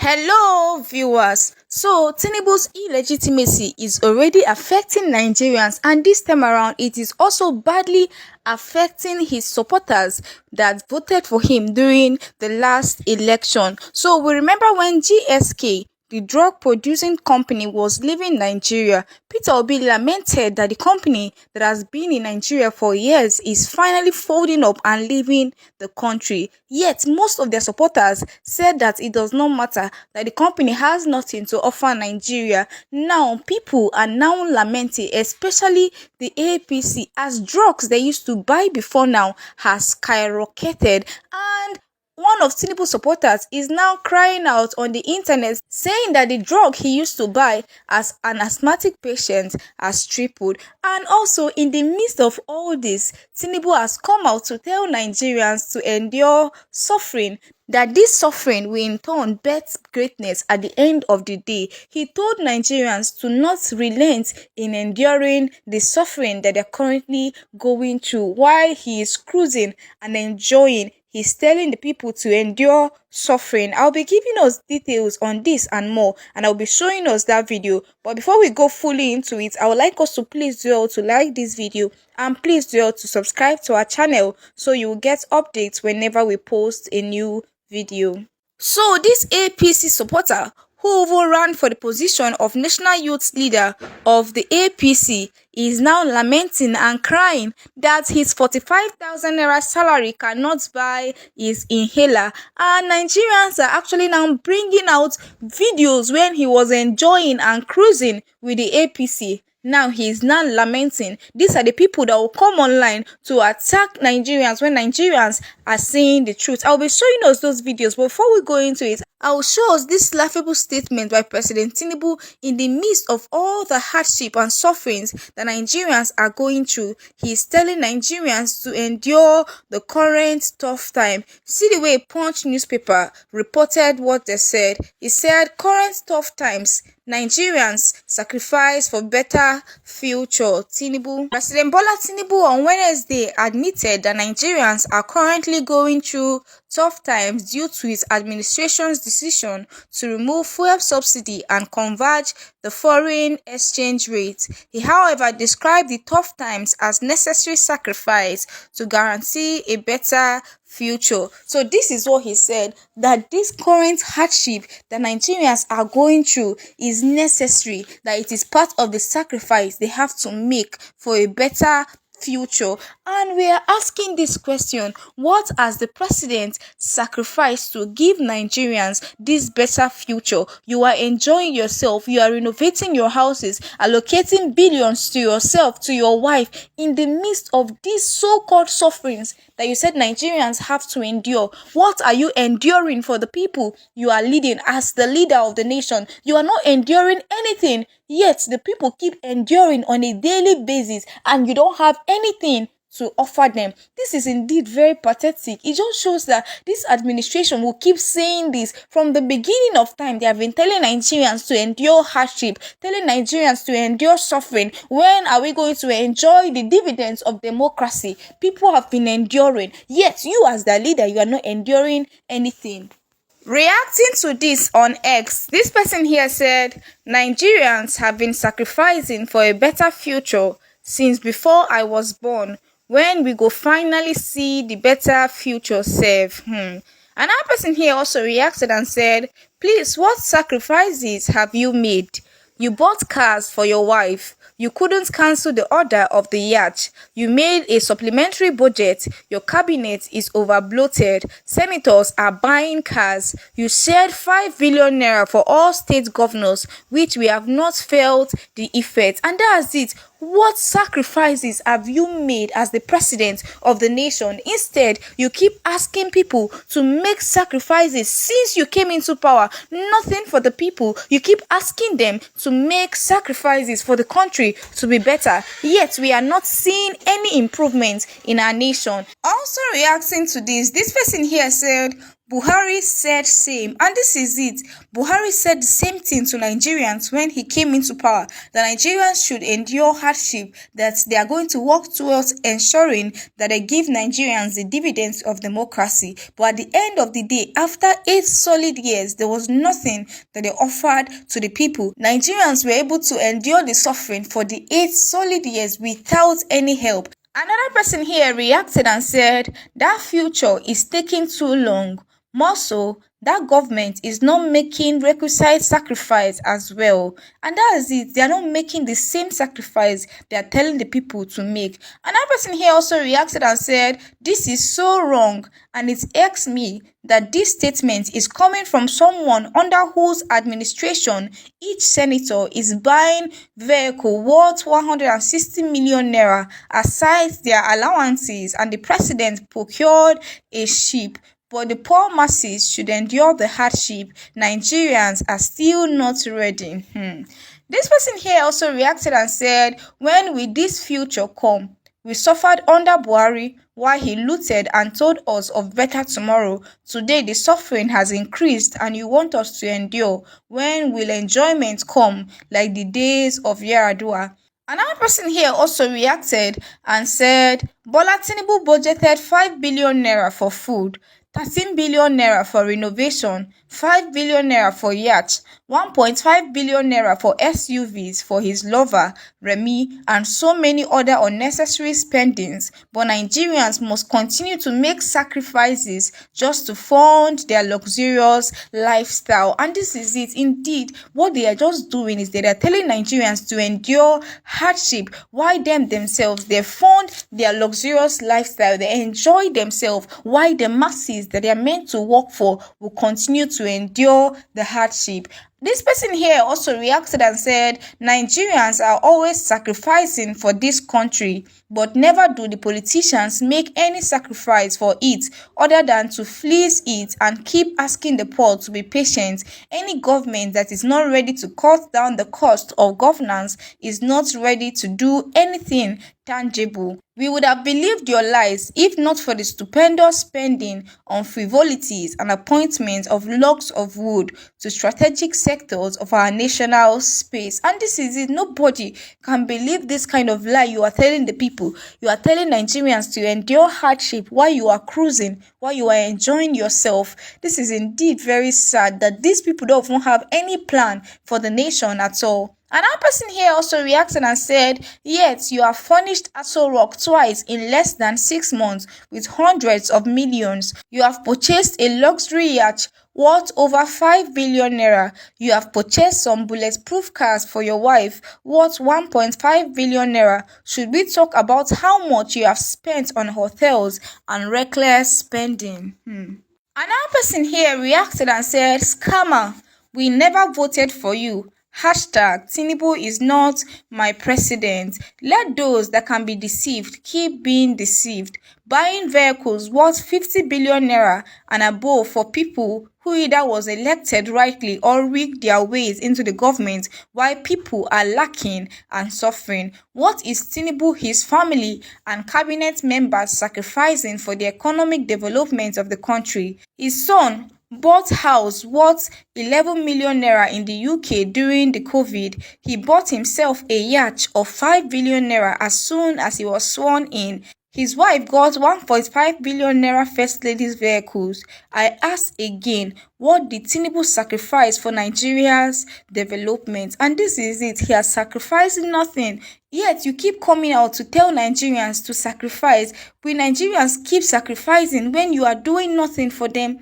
Hello, viewers. So, Tinubu's illegitimacy is already affecting Nigerians, and this time around, it is also badly affecting his supporters that voted for him during the last election. So, we remember when GSK, the drug producing company, was leaving Nigeria. Peter Obi lamented that the company that has been in Nigeria for years is finally folding up and leaving the country. Yet, most of their supporters said that it does not matter, that the company has nothing to offer Nigeria. Now, people are now lamenting, especially the PEPC, as drugs they used to buy before now has skyrocketed. And one of Tinubu's supporters is now crying out on the internet, saying that the drug he used to buy as an asthmatic patient has tripled. And also, in the midst of all this, Tinubu has come out to tell Nigerians to endure suffering, that this suffering will in turn birth greatness at the end of the day. He told Nigerians to not relent in enduring the suffering that they're currently going through while he is cruising and enjoying. He's telling the people to endure suffering. I'll be giving us details on this and more, and I'll be showing us that video. But before we go fully into it, I would like us to please do all to like this video, and please do all to subscribe to our channel so you will get updates whenever we post a new video. So this APC supporter who overran for the position of National Youth Leader of the APC is now lamenting and crying that his 45,000 naira salary cannot buy his inhaler, and Nigerians are actually now bringing out videos when he was enjoying and cruising with the APC. Now he is now lamenting. These are the people that will come online to attack Nigerians when Nigerians are saying the truth. I'll be showing us those videos, but before we go into it, I'll show us this laughable statement by President Tinubu in the midst of all the hardship and sufferings that Nigerians are going through. He's telling Nigerians to endure the current tough time. See the way Punch newspaper reported what they said. He said, current tough times, Nigerians sacrifice for better future. Tinubu. President Bola Tinubu on Wednesday admitted that Nigerians are currently going through tough times due to his administration's decision to remove fuel subsidy and converge the foreign exchange rate. He, however, described the tough times as necessary sacrifice to guarantee a better future. So this is what he said, that this current hardship that Nigerians are going through is necessary, that it is part of the sacrifice they have to make for a better future. And we are asking this question: what has the president sacrificed to give Nigerians this better future? You are enjoying yourself, you are renovating your houses, allocating billions to yourself, to your wife, in the midst of these so-called sufferings that you said Nigerians have to endure. What are you enduring for the people you are leading as the leader of the nation? You are not enduring anything, yet the people keep enduring on a daily basis, and you don't have anything to offer them. This is indeed very pathetic. It just shows that this administration will keep saying this from the beginning of time. They have been telling Nigerians to endure hardship, telling Nigerians to endure suffering. When are we going to enjoy the dividends of democracy? People have been enduring, yet you as the leader, you are not enduring anything. Reacting to this on X, this person here said, Nigerians have been sacrificing for a better future since before I was born. When we go finally see the better future serve. Another person here also reacted and said, please, what sacrifices have you made? You bought cars for your wife. You couldn't cancel the order of the yacht. You made a supplementary budget. Your cabinet is overbloated. Senators are buying cars. You shared 5 billion naira for all state governors, which we have not felt the effect. And that's it. What sacrifices have you made as the president of the nation? Instead, you keep asking people to make sacrifices since you came into power. Nothing for the people. You keep asking them to make sacrifices for the country to be better. Yet, we are not seeing any improvement in our nation. Also reacting to this person here said, Buhari said same, and this is it. Buhari said the same thing to Nigerians when he came into power, that Nigerians should endure hardship, that they are going to work towards ensuring that they give Nigerians the dividends of democracy. But at the end of the day, after 8 solid years, there was nothing that they offered to the people. Nigerians were able to endure the suffering for the 8 solid years without any help. Another person here reacted and said that future is taking too long. More so, that government is not making requisite sacrifice as well. And that is it. They are not making the same sacrifice they are telling the people to make. Another person here also reacted and said, this is so wrong, and it irks me that this statement is coming from someone under whose administration each senator is buying vehicle worth 160 million naira aside their allowances, and the president procured a ship. But the poor masses should endure the hardship. Nigerians are still not ready. This person here also reacted and said, when will this future come? We suffered under Buhari while he looted and told us of better tomorrow. Today the suffering has increased and you want us to endure. When will enjoyment come like the days of Yaradua? Another person here also reacted and said, Bola Tinubu budgeted 5 billion naira for food, 13 billion naira for renovation, 5 billion naira for yachts, 1.5 billion naira for SUVs for his lover, Remy, and so many other unnecessary spendings. But Nigerians must continue to make sacrifices just to fund their luxurious lifestyle. And this is it. Indeed, what they are just doing is they are telling Nigerians to endure hardship, while themselves, they fund their luxurious lifestyle, they enjoy themselves, while the masses that they are meant to work for will continue to endure the hardship. This person here also reacted and said, Nigerians are always sacrificing for this country, but never do the politicians make any sacrifice for it other than to fleece it and keep asking the poor to be patient. Any government that is not ready to cut down the cost of governance is not ready to do anything tangible. We would have believed your lies if not for the stupendous spending on frivolities and appointments of logs of wood to strategic sectors of our national space. And this is it. Nobody can believe this kind of lie you are telling the people. You are telling Nigerians to endure hardship while you are cruising, while you are enjoying yourself. This is indeed very sad that these people don't even have any plan for the nation at all. Another person here also reacted and said, yet you have furnished Aso Rock twice in less than 6 months with hundreds of millions. You have purchased a luxury yacht worth over 5 billion naira. You have purchased some bulletproof cars for your wife worth 1.5 billion naira. Should we talk about how much you have spent on hotels and reckless spending? Another person here reacted and said, scammer, we never voted for you. Hashtag Tinubu is not my president. Let those that can be deceived keep being deceived. Buying vehicles worth 50 billion naira and above for people who either was elected rightly or rigged their ways into the government while people are lacking and suffering. What is Tinubu, his family and cabinet members sacrificing for the economic development of the country? His son bought house worth 11 million naira in the UK during the COVID. He bought himself a yacht of 5 billion naira as soon as he was sworn in. His wife got 1.5 billion naira first lady's vehicles. I ask again, what did Tinubu sacrifice for Nigeria's development? And this is it. He has sacrificed nothing. Yet you keep coming out to tell Nigerians to sacrifice. Will Nigerians keep sacrificing when you are doing nothing for them?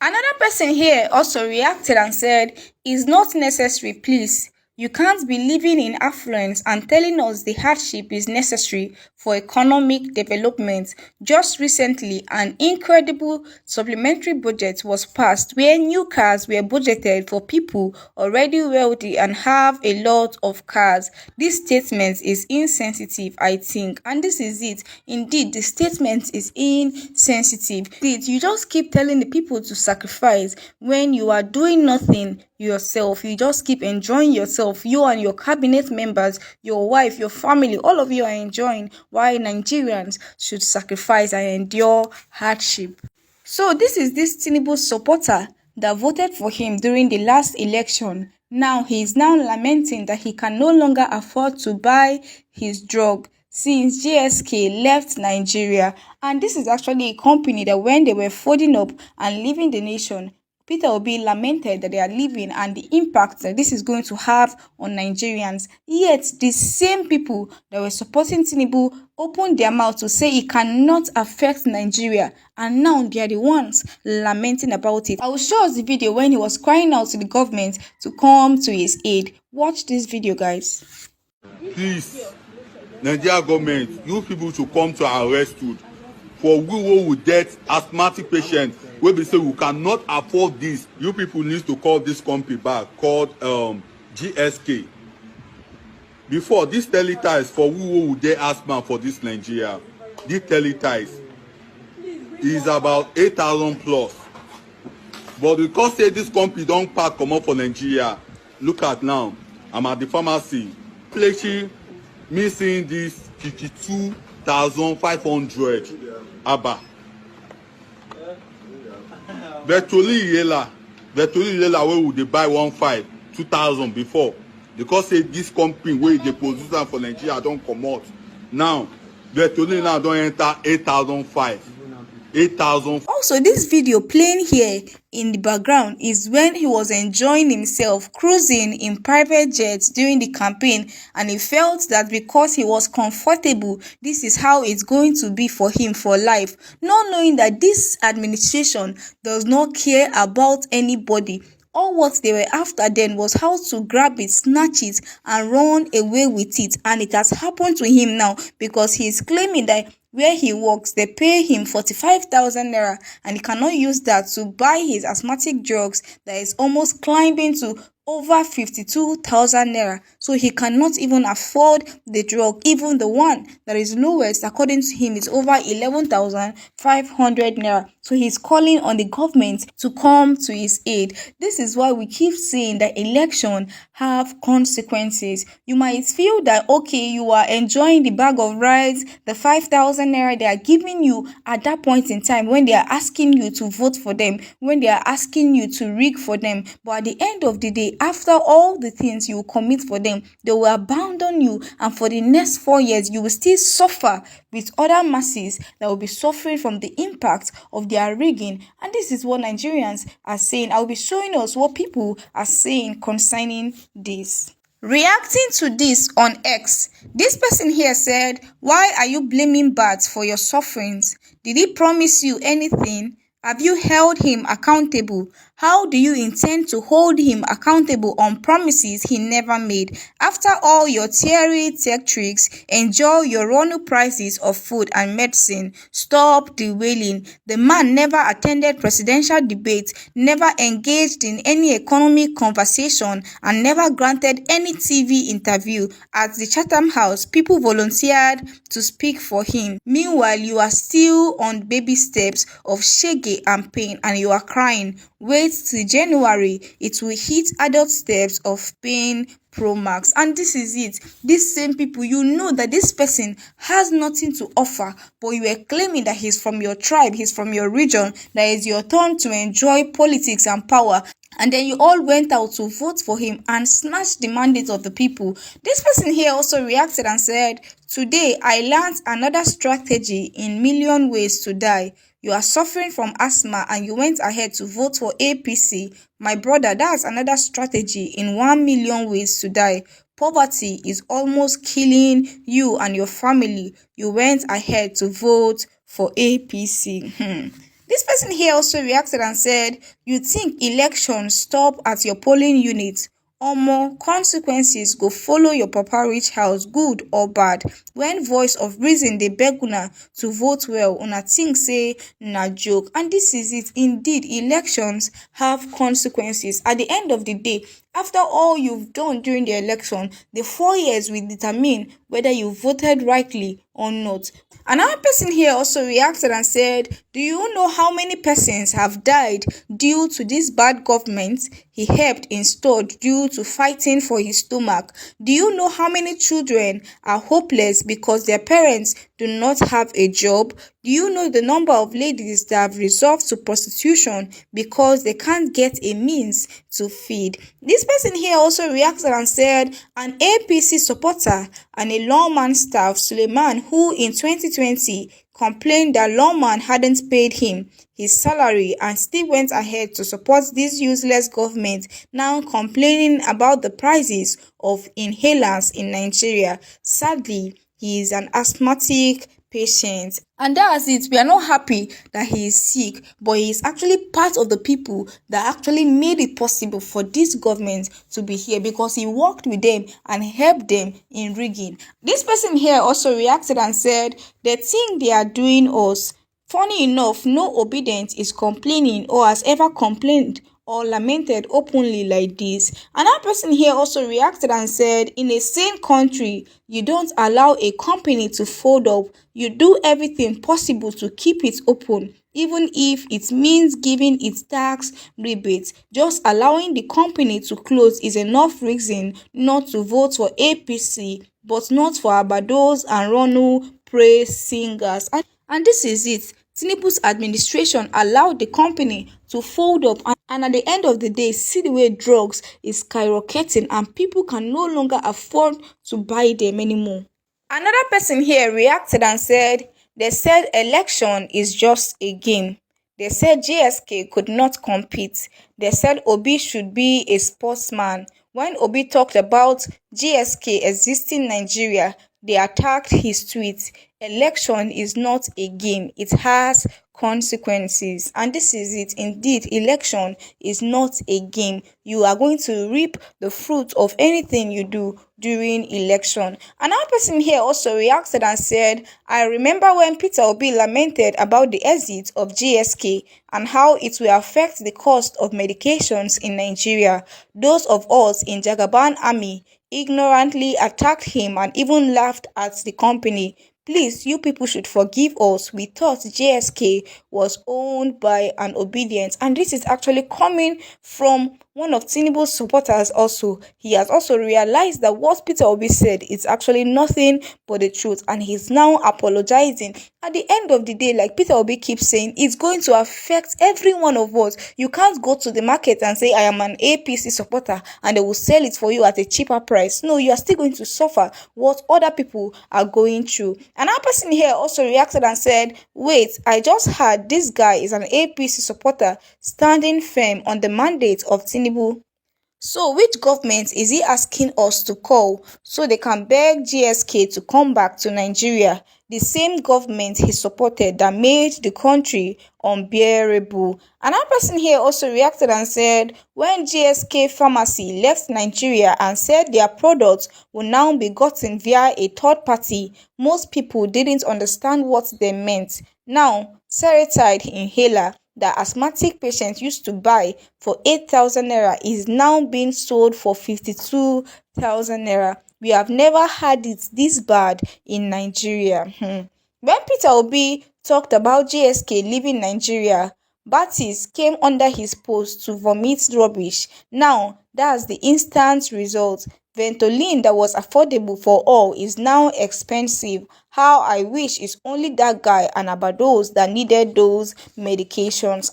Another person here also reacted and said, it's not necessary, please. You can't be living in affluence and telling us the hardship is necessary for economic development. Just recently, an incredible supplementary budget was passed where new cars were budgeted for people already wealthy and have a lot of cars. This statement is insensitive, I think. And this is it. Indeed, the statement is insensitive. You just keep telling the people to sacrifice when you are doing nothing yourself. You just keep enjoying yourself. You and your cabinet members, your wife, your family, all of you are enjoying, while Nigerians should sacrifice and endure hardship. So this Tinubu supporter that voted for him during the last election. Now he is now lamenting that he can no longer afford to buy his drug since GSK left Nigeria. And this is actually a company that when they were folding up and leaving the nation, Peter Obi lamented that they are leaving and the impact that this is going to have on Nigerians. Yet, the same people that were supporting Tinubu opened their mouth to say it cannot affect Nigeria, and now they are the ones lamenting about it. I will show us the video when he was crying out to the government to come to his aid. Watch this video, guys. Please, Nigeria government, you people should come to our rescue. For we who will get asthmatic patients, wey be say we cannot afford this, you people need to call this company back called GSK. Before, this teleties for we who will get asthma for this Nigeria, this teleties is about 8,000 plus. But because say this company don pack comot for Nigeria, look at now, I'm at the pharmacy, placing missing this 52,500 aba. Virtually yela wey we dey buy 2,000 before, because say this company wey dey produce am for Nigeria don comot. Now virtually now don enter 8,500. 8,000. Also, this video playing here in the background is when he was enjoying himself cruising in private jets during the campaign, and he felt that because he was comfortable, this is how it's going to be for him for life, not knowing that this administration does not care about anybody. All what they were after then was how to grab it, snatch it, and run away with it. And it has happened to him now, because he is claiming that where he works, they pay him 45,000 naira, and he cannot use that to buy his asthmatic drugs that is almost climbing to over 52,000 naira. So he cannot even afford the drug. Even the one that is lowest, according to him, is over 11,500 naira. So he's calling on the government to come to his aid. This is why we keep saying that election have consequences. You might feel that, okay, you are enjoying the bag of rice, the 5,000 naira they are giving you at that point in time when they are asking you to vote for them, when they are asking you to rig for them. But at the end of the day, after all the things you commit for them, they will abandon you, and for the next 4 years, you will still suffer with other masses that will be suffering from the impact of their rigging. And this is what Nigerians are saying. I will be showing us what people are saying concerning this. Reacting to this on X, this person here said, "Why are you blaming Bart for your sufferings? Did he promise you anything? Have you held him accountable? How do you intend to hold him accountable on promises he never made? After all your theory tech tricks, enjoy your running prices of food and medicine. Stop the wailing. The man never attended presidential debates, never engaged in any economic conversation, and never granted any TV interview. At the Chatham House, people volunteered to speak for him. Meanwhile, you are still on baby steps of shege and pain, and you are crying. Wait till January, it will hit adult steps of pain pro max." And this is it. These same people, you know that this person has nothing to offer, but you are claiming that he's from your tribe, he's from your region, that it's your turn to enjoy politics and power. And then you all went out to vote for him and snatched the mandate of the people. This person here also reacted and said, "Today I learned another strategy in million ways to die. You are suffering from asthma and you went ahead to vote for APC. My brother, that's another strategy in 1 million ways to die. Poverty is almost killing you and your family. You went ahead to vote for APC." This person here also reacted and said, "You think elections stop at your polling unit? Omo, consequences go follow your papa reach house, good or bad. When voice of reason dey beg una to vote well, una think say na joke." And this is it. Indeed, elections have consequences. At the end of the day, after all you've done during the election, the 4 years will determine whether you voted rightly or not. Another person here also reacted and said, "Do you know how many persons have died due to this bad government he helped install due to fighting for his stomach? Do you know how many children are hopeless because their parents do not have a job? Do you know the number of ladies that have resorted to prostitution because they can't get a means to feed? This person here also reacted and said an APC supporter and a lawman staff, Suleiman, who in 2020 complained that lawman hadn't paid him his salary and still went ahead to support this useless government, now complaining about the prices of inhalers in Nigeria. Sadly, he is an asthmatic patient. And that's it. We are not happy that he is sick, but he is actually part of the people that actually made it possible for this government to be here, because he worked with them and helped them in rigging. This person here also reacted and said they think they are doing us. Funny enough, no obedient is complaining or has ever complained or lamented openly like this. Another person here also reacted and said, in a sane country, you don't allow a company to fold up. You do everything possible to keep it open, even if it means giving its tax rebates. Just allowing the company to close is enough reason not to vote for APC, but not for Abados and Ronu praise singers. And this is it. Tinubu's administration allowed the company to fold up, and at the end of the day, see the way drugs is skyrocketing and people can no longer afford to buy them anymore. Another person here reacted and said, they said election is just a game. They said GSK could not compete. They said Obi should be a sportsman. When Obi talked about GSK existing in Nigeria, they attacked his tweet. Election is not a game. It has consequences. And this is it. Indeed, election is not a game. You are going to reap the fruit of anything you do during election. Another person here also reacted and said, I remember when Peter Obi lamented about the exit of GSK and how it will affect the cost of medications in Nigeria. Those of us in Jagaban army ignorantly attacked him and even laughed at the company. Please, you people should forgive us. We thought GSK was owned by an obedient. And this is actually coming from one of Tinubu's supporters also. He has also realized that what Peter Obi said is actually nothing but the truth. And he's now apologizing. At the end of the day, like Peter Obi keeps saying, it's going to affect every one of us. You can't go to the market and say, I am an APC supporter, and they will sell it for you at a cheaper price. No, you are still going to suffer what other people are going through. Another person here also reacted and said, wait, I just heard this guy is an APC supporter standing firm on the mandate of Tinubu. So which government is he asking us to call so they can beg GSK to come back to Nigeria? The same government he supported that made the country unbearable. Another person here also reacted and said, when GSK Pharmacy left Nigeria and said their products will now be gotten via a third party, most people didn't understand what they meant. Now, Seretide inhaler that asthmatic patients used to buy for 8,000 naira is now being sold for 52,000 naira. We have never had it this bad in Nigeria. When Peter Obi talked about GSK leaving Nigeria, Baptist came under his post to vomit rubbish. Now, that's the instant result. Ventolin that was affordable for all is now expensive. How I wish it's only that guy and about those that needed those medications.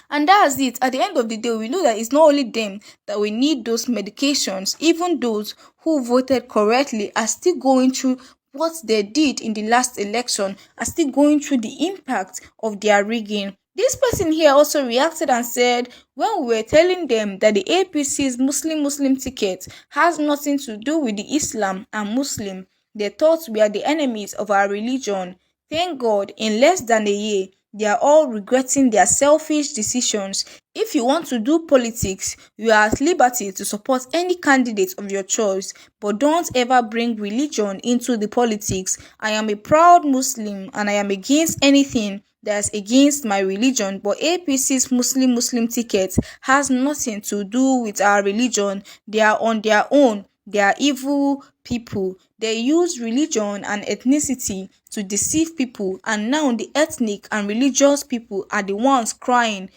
And that's it. At the end of the day, we know that it's not only them that we need those medications. Even those who voted correctly are still going through what they did in the last election, are still going through the impact of their rigging. This person here also reacted and said, when we were telling them that the APC's Muslim ticket has nothing to do with the Islam and Muslim, they thought we are the enemies of our religion. Thank God, in less than a year, they are all regretting their selfish decisions. If you want to do politics, you are at liberty to support any candidate of your choice, but don't ever bring religion into the politics. I am a proud Muslim and I am against anything that's against my religion, but APC's Muslim ticket has nothing to do with our religion. They are on their own. They are evil people. They use religion and ethnicity to deceive people, and now the ethnic and religious people are the ones crying.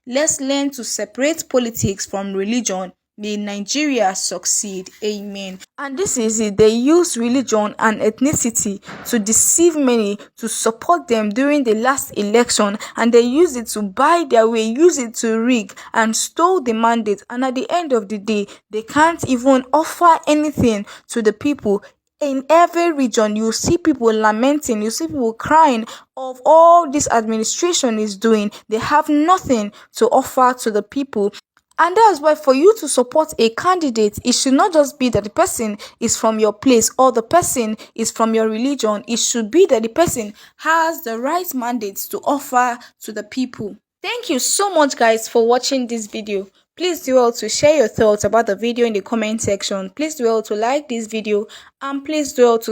Let's learn to separate politics from religion. May Nigeria succeed. Amen. And this is it. They use religion and ethnicity to deceive many, to support them during the last election, and they use it to buy their way, use it to rig and stole the mandate. And at the end of the day, they can't even offer anything to the people. In every region, you see people lamenting, you see people crying of all this administration is doing. They have nothing to offer to the people. And that's why for you to support a candidate, it should not just be that the person is from your place or the person is from your religion. It should be that the person has the right mandates to offer to the people. Thank you so much, guys, for watching this video. Please do well to share your thoughts about the video in the comment section. Please do well to like this video, and please do well to